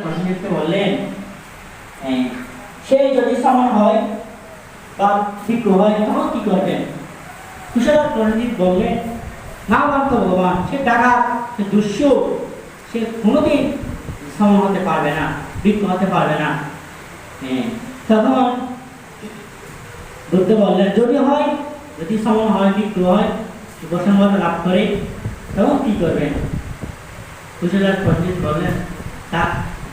প্রসেনজিৎকে বললেন, সে যদি সমান হয় বা বিজ্ঞ হয় তখন কি করবেন? কুশলার প্রসেনজিৎ বললেন, না মানত ভগবান, সে ডাকাত, সে দুষ্য, সে কোনোদিন সমান হতে পারবে না, বিজ্ঞ হতে পারবে না। তখন বুদ্ধ বললেন, যদি হয়, যদি সমান হয়, বিজ্ঞ হয়, উপসংহার লাভ করে, তখন কি করবেন? কুশলার প্রসেনজিৎ বললেন, তা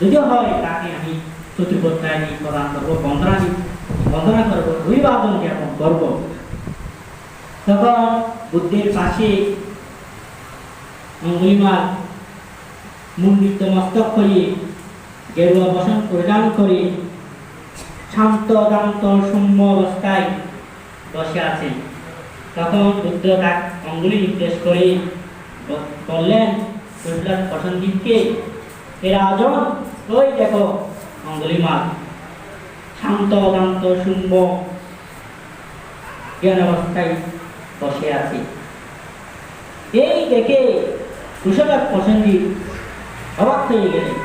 যদি হয় তাকে আমি চতুর্পত্রায় প্রদান করবো, বন্দনা করবো, অভিবাদন জ্ঞাপন করবো। তখন বুদ্ধের পাশে অঙ্গুলিমাল মুন্ডিত মস্তক হয়ে গেরুয়া বসন পরিধান করে শান্ত দান্ত সৌম্য অবস্থায় বসে আছেন। তখন বুদ্ধ তার অঙ্গুলি নির্দেশ করে বললেন কুশলার প্রসেনজিৎকে, এরা আজন, ওই দেখো অঙ্গুলিমাল শান্ত দান্ত সৌম্য জ্ঞান অবস্থায় বসে আছে। এই দেখে কুশলার প্রসেনজিৎ অবাক হয়ে গেলেন।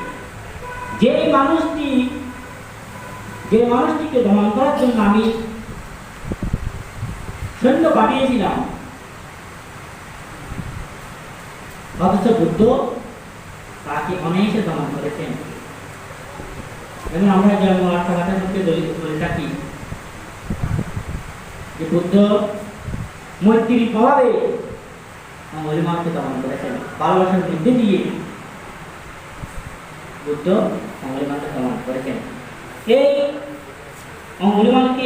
যে মানুষটিকে দমন করার জন্য আমি সৈন্য পাঠিয়েছিলাম, অথচ বুদ্ধ তাকে অনায়াসে দমন করেছেন। যেমন আমরা যেমন রাস্তাঘাটের মধ্যে বলে থাকি যে বুদ্ধ মৈত্রীর প্রভাবে অঙ্গুলিমালকে দমন করেছেন, ভালোবাসার বৃদ্ধি দিয়ে বুদ্ধ অঙ্গুলিমালকে দমন করেছেন। এই অঙ্গুলিমালকে